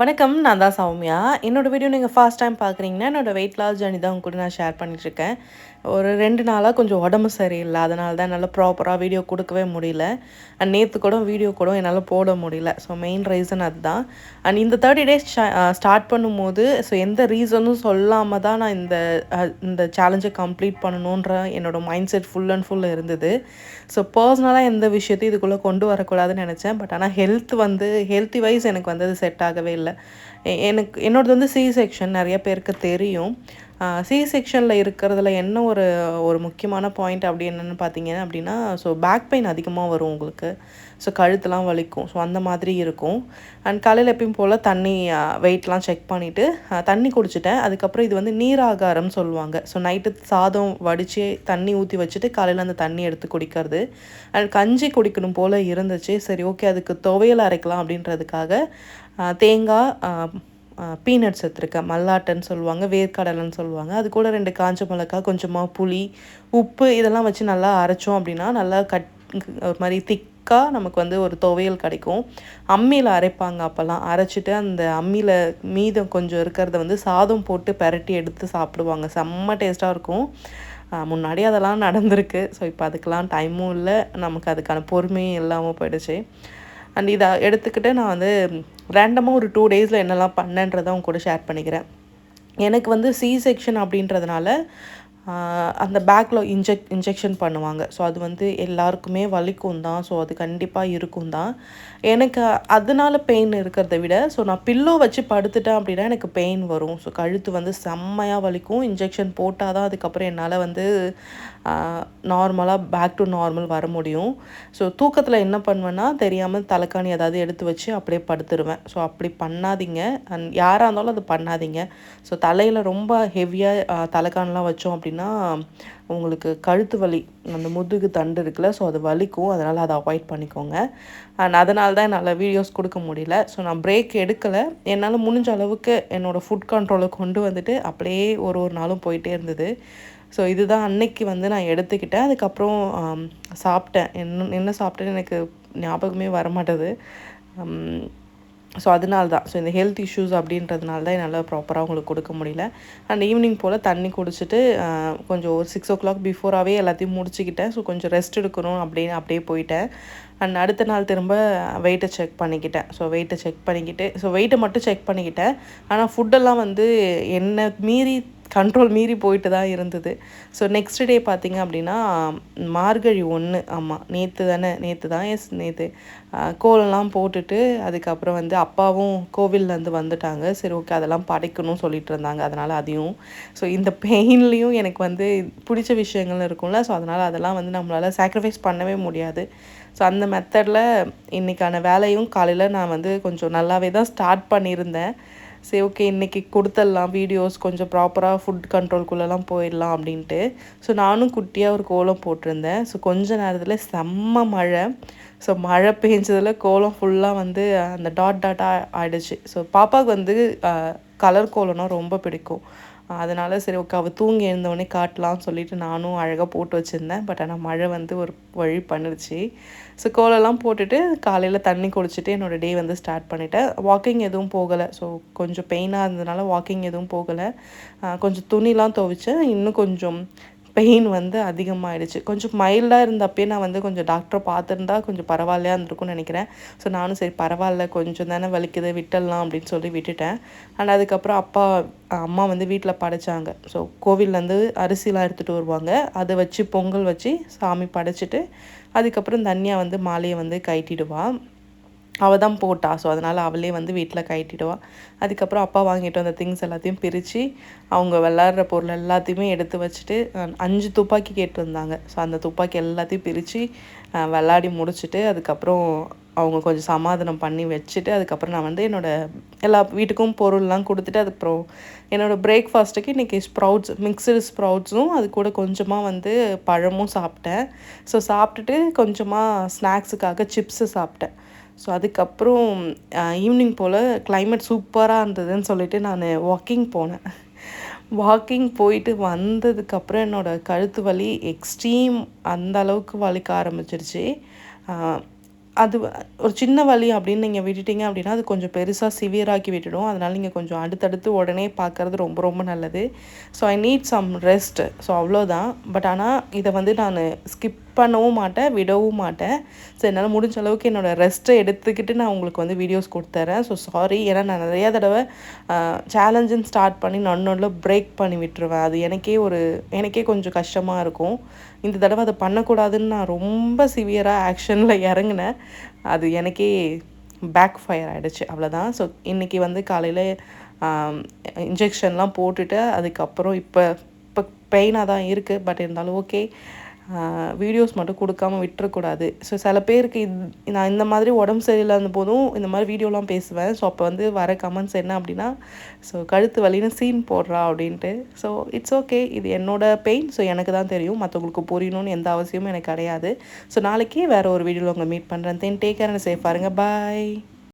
வணக்கம். நான் தான் சௌமியா. என்னோட வீடியோ நீங்க ஃபர்ஸ்ட் டைம் பார்க்குறீங்கன்னா, என்னோட வெயிட் லாஸ் ஜர்னி தான் உங்க கூட நான் ஷேர் பண்ணிட்டுருக்கேன். ஒரு 2 நாளா கொஞ்சம் உடம்பு சரியில்ல. அதனால தான் என்னால ப்ராப்பரா வீடியோ குடுக்கவே முடியல. நேத்து கூட வீடியோ கூட என்னால போட முடியல. ஸோ மெயின் ரீசன் அதுதான். இந்த 30 டேஸ் ஸ்டார்ட் பண்ணும்போது, ஸோ எந்த ரீசனும் சொல்லாம தான் நான் இந்த சேலஞ்ச கம்ப்ளீட் பண்ணணுன்ற என்னோட mind set full and full இருந்தது. ஸோ பர்சனலா எந்த விஷயத்தையும் இதுக்குள்ள கொண்டு வரக்கூடாதுன்னு நெனச்சேன். பட் ஆனா ஹெல்த்தி வைஸ் எனக்கு வந்து அது செட் ஆகவே இல்ல. எனக்கு என்னோடது வந்து சி செக்ஷன் நெறைய பேருக்கு தெரியும். சி செக்ஷன்ல இருக்கிறதுல என்ன ஒரு ஒரு முக்கியமான பாயிண்ட் அப்படி என்னன்னு பார்த்தீங்க அப்படின்னா, ஸோ பேக் பெயின் அதிகமா வரும் உங்களுக்கு. ஸோ கழுத்துலாம் வலிக்கும். ஸோ அந்த மாதிரி இருக்கும். காலையில எப்பயும் போல தண்ணி வெயிட்லாம் செக் பண்ணிவிட்டு தண்ணி குடிச்சுட்டேன். அதுக்கப்புறம் இது வந்து நீராகாரம் சொல்லுவாங்க. ஸோ நைட்டு சாதம் வடித்து தண்ணி ஊற்றி வச்சுட்டு காலையில் அந்த தண்ணி எடுத்து குடிக்கிறது. கஞ்சி குடிக்கணும் போல் இருந்துச்சு. சரி ஓகே அதுக்கு துவையல் அரைக்கலாம் அப்படின்றதுக்காக தேங்காய் பீனட்ஸ் எடுத்துருக்கேன். மல்லாட்டன்னு சொல்லுவாங்க, வேர்க்கடலைன்னு சொல்லுவாங்க. அது கூட 2 காஞ்ச மிளகாய், கொஞ்சமாக புளி, உப்பு இதெல்லாம் வச்சு நல்லா அரைச்சோம் அப்படின்னா, நல்லா ஒரு மாதிரி திக்கா நமக்கு வந்து ஒரு துவையல் கிடைக்கும். அம்மியில் அரைப்பாங்க அப்போல்லாம். அரைச்சிட்டு அந்த அம்மியில் மீதம் கொஞ்சம் இருக்கிறத வந்து சாதம் போட்டு பெரட்டி எடுத்து சாப்பிடுவாங்க. செம்ம டேஸ்ட்டாக இருக்கும். முன்னாடி அதெல்லாம் நடந்திருக்கு. ஸோ இப்போ அதுக்கெலாம் டைமும் இல்லை, நமக்கு அதுக்கான பொறுமையும் இல்லாமல் போயிடுச்சு. இதை எடுத்துக்கிட்டு நான் வந்து ரேண்டமாக ஒரு 2 டேஸில் என்னெல்லாம் பண்ணேன்றதை அவங்க கூட ஷேர் பண்ணிக்கிறேன். எனக்கு வந்து சி செக்ஷன் அப்படின்றதுனால அந்த பேக்கில் இன்ஜெக்ஷன் பண்ணுவாங்க. ஸோ அது வந்து எல்லாருக்குமே வலிக்கும் தான். ஸோ அது கண்டிப்பாக இருக்கும் தான். எனக்கு அதனால பெயின் இருக்கிறத விட, ஸோ நான் பில்லோ வச்சு படுத்துட்டேன் அப்படின்னா எனக்கு பெயின் வரும். ஸோ கழுத்து வந்து செம்மையாக வலிக்கும். இன்ஜெக்ஷன் போட்டால் தான் அதுக்கப்புறம் என்னால் வந்து நார்மலாக பேக் டு நார்மல் வர முடியும். ஸோ தூக்கத்தில் என்ன பண்ணுவேன்னா, தெரியாமல் தலைக்காணி ஏதாவது எடுத்து வச்சு அப்படியே படுத்துருவேன். ஸோ அப்படி பண்ணாதீங்க. யாராக இருந்தாலும் அது பண்ணாதீங்க. ஸோ தலையில் ரொம்ப ஹெவியாக தலைக்காணிலாம் வச்சோம் அப்படின்னா, உங்களுக்கு கழுத்து வலி, அந்த முதுகு தண்டு இருக்குல்ல, ஸோ அது வலிக்கும். அதனால் அதை அவாய்ட் பண்ணிக்கோங்க. அதனால தான் என்னால் வீடியோஸ் கொடுக்க முடியல. ஸோ நான் பிரேக் எடுக்கலை. என்னால் முடிஞ்ச அளவுக்கு என்னோடய ஃபுட் கண்ட்ரோலை கொண்டு வந்துட்டு அப்படியே ஒரு ஒரு நாளும் போயிட்டே இருந்தது. ஸோ இதுதான் அன்னைக்கு வந்து நான் எடுத்துக்கிட்டேன். அதுக்கப்புறம் சாப்பிட்டேன். என்ன சாப்பிட்டேன்னு எனக்கு ஞாபகமே வரமாட்டேது. ஸோ அதனால தான். ஸோ இந்த ஹெல்த் இஷ்யூஸ் அப்படின்றதுனால தான் என்னால் ப்ராப்பராக உங்களுக்கு கொடுக்க முடியல. ஈவினிங் போல் தண்ணி குடிச்சிட்டு கொஞ்சம் ஒரு 6:00 பிஃபோராகவே எல்லாத்தையும் முடிச்சுக்கிட்டேன். ஸோ கொஞ்சம் ரெஸ்ட் எடுக்கணும் அப்படின்னு அப்படியே போயிட்டேன். அடுத்த நாள் திரும்ப வெயிட்டை செக் பண்ணிக்கிட்டேன். ஸோ வெயிட்டை செக் பண்ணிக்கிட்டு வெயிட்டை மட்டும் செக் பண்ணிக்கிட்டேன். ஆனால் ஃபுட்டெல்லாம் வந்து என்னை கண்ட்ரோல் மீறி போயிட்டு தான் இருந்தது. ஸோ நெக்ஸ்ட் டே பார்த்திங்க அப்படின்னா மார்கழி 1 ஆமாம் நேற்று தான் நேற்று கோலம்லாம் போட்டுட்டு அதுக்கப்புறம் வந்து அப்பாவும் கோவில்லேருந்து வந்துட்டாங்க. சரி ஓகே அதெல்லாம் படைக்கணும்னு சொல்லிட்டு இருந்தாங்க. அதனால் அதையும் ஸோ இந்த பெயின்லேயும் எனக்கு வந்து பிடிச்ச விஷயங்கள் இருக்கும்ல. ஸோ அதனால் அதெல்லாம் வந்து நம்மளால் சாக்ரிஃபைஸ் பண்ணவே முடியாது. ஸோ அந்த மெத்தடில் இன்றைக்கான வேலையும் காலையில் நான் வந்து கொஞ்சம் நல்லாவே தான் ஸ்டார்ட் பண்ணியிருந்தேன். சரி ஓகே இன்றைக்கி கொடுத்துடலாம் வீடியோஸ் கொஞ்சம் ப்ராப்பராக ஃபுட் கண்ட்ரோல்குள்ளெல்லாம் போயிடலாம் அப்படின்ட்டு. ஸோ நானும் குட்டியாக ஒரு கோலம் போட்டிருந்தேன். ஸோ கொஞ்ச நேரத்தில் செம்ம மழை. ஸோ மழை பெஞ்சதில் கோலம் ஃபுல்லாக வந்து அந்த டாட்டாக ஆகிடுச்சு. ஸோ பாப்பாவுக்கு வந்து கலர் கோலம்னா ரொம்ப பிடிக்கும். அதனால் சரி ஓகே அவள் தூங்கி எழுந்தவொடனே காட்டலாம்னு சொல்லிவிட்டு நானும் அழகாக போட்டு வச்சுருந்தேன். பட் ஆனால் மழை வந்து ஒரு வழி பண்ணிடுச்சு. ஸோ கோலம்லாம் போட்டுட்டு காலையில் தண்ணி குடிச்சிட்டு என்னோடய டே வந்து ஸ்டார்ட் பண்ணிவிட்டேன். வாக்கிங் எதுவும் போகலை. ஸோ கொஞ்சம் பெயினாக இருந்ததுனால வாக்கிங் எதுவும் போகலை. கொஞ்சம் துணிலாம் துவைச்சேன். இன்னும் கொஞ்சம் பெயின் வந்து அதிகமாகிடுச்சு. கொஞ்சம் மைல்டாக இருந்தப்பயே நான் வந்து கொஞ்சம் டாக்டரை பார்த்துருந்தா கொஞ்சம் பரவாயில்லையா இருந்திருக்கும்னு நினைக்கிறேன். ஸோ நானும் சரி பரவாயில்ல கொஞ்சம் தானே வலிக்குது விட்டுடலாம் அப்படின்னு சொல்லி விட்டுட்டேன். அதுக்கப்புறம் அம்மா வந்து வீட்டில் படைச்சாங்க. ஸோ கோவில்லேருந்து அரிசிலாம் எடுத்துகிட்டு வருவாங்க. அதை வச்சு பொங்கல் வச்சு சாமி படைச்சிட்டு அதுக்கப்புறம் தன்யா வந்து மாலையை வந்து கட்டிடுவாள். அவள் தான் போட்டா. ஸோ அதனால் அவளே வந்து வீட்டில் கட்டிடுவாள். அதுக்கப்புறம் அப்பா வாங்கிட்டு வந்த திங்ஸ் எல்லாத்தையும் பிரித்து அவங்க விளாட்ற பொருள் எல்லாத்தையுமே எடுத்து வச்சுட்டு 5 துப்பாக்கி கேட்டிருந்தாங்க. ஸோ அந்த துப்பாக்கி எல்லாத்தையும் பிரித்து விளாடி முடிச்சுட்டு அதுக்கப்புறம் அவங்க கொஞ்சம் சமாதானம் பண்ணி வச்சுட்டு அதுக்கப்புறம் நான் வந்து எல்லா வீட்டுக்கும் பொருள்லாம் கொடுத்துட்டு அதுக்கப்புறம் என்னோடய பிரேக்ஃபாஸ்ட்டுக்கு இன்றைக்கி மிக்சடு ஸ்ப்ரவுட்ஸும் அது கூட கொஞ்சமாக வந்து பழமும் சாப்பிட்டேன். ஸோ சாப்பிட்டுட்டு கொஞ்சமாக ஸ்நாக்ஸுக்காக சிப்ஸு சாப்பிட்டேன். ஸோ அதுக்கப்புறம் ஈவினிங் போல் கிளைமேட் சூப்பராக இருந்ததுன்னு சொல்லிவிட்டு நான் வாக்கிங் போனேன். வாக்கிங் போயிட்டு வந்ததுக்கப்புறம் என்னோடய கழுத்து வலி எக்ஸ்ட்ரீம் அந்த அளவுக்கு வலிக்க ஆரம்பிச்சிருச்சு. அது ஒரு சின்ன வலி அப்படின்னு நீங்கள் விட்டுட்டீங்க அப்படின்னா அது கொஞ்சம் பெருசாக சிவியராக்கி விட்டுடும். அதனால் நீங்கள் கொஞ்சம் அடுத்தடுத்து உடனே பார்க்குறது ரொம்ப ரொம்ப நல்லது. So I need some rest. So அவ்வளோதான். பட் ஆனால் இதை வந்து நான் ஸ்கிப் பண்ணவும் மாட்டேன், விடவும் மாட்டேன். ஸோ என்னால் முடிஞ்ச அளவுக்கு என்னோடய ரெஸ்ட்டை எடுத்துக்கிட்டு நான் உங்களுக்கு வந்து வீடியோஸ் கொடுத்துறேன். ஸோ சாரி, ஏன்னா நான் நிறையா தடவை சேலஞ்சுன்னு ஸ்டார்ட் பண்ணி நன்னொன்னில் பிரேக் பண்ணி விட்டுருவேன். அது எனக்கே கொஞ்சம் கஷ்டமாக இருக்கும். இந்த தடவை அதை பண்ணக்கூடாதுன்னு நான் ரொம்ப சிவியராக ஆக்ஷனில் இறங்கினேன். அது எனக்கே பேக் ஃபயர் ஆகிடுச்சு, அவ்வளோதான். ஸோ இன்றைக்கி வந்து காலையில் இன்ஜெக்ஷன்லாம் போட்டுட்டு அதுக்கப்புறம் இப்போ பெயினாக தான் இருக்குது. பட் இருந்தாலும் ஓகே, வீடியோஸ் மட்டும் கொடுக்காமல் விட்டுறக்கூடாது. ஸோ சில பேருக்கு நான் இந்த மாதிரி உடம்பு சரியில்லாத போதும் இந்த மாதிரி வீடியோலாம் பேசுவேன். ஸோ அப்போ வந்து வர கமெண்ட்ஸ் என்ன அப்படின்னா, ஸோ கழுத்து வலின்னு சீன் போடுறா அப்படின்ட்டு. ஸோ இட்ஸ் ஓகே, இது என்னோடய பெயின். ஸோ எனக்கு தான் தெரியும், மற்றவங்களுக்கு புரியணும்னு எந்த அவசியமும் எனக்கு கிடையாது. ஸோ நாளைக்கே வேறு ஒரு வீடியோவில் உங்களை மீட் பண்ணுறேன். தென் டேக் கேர் அண்ட் சேஃபாக இருங்க. பாய்.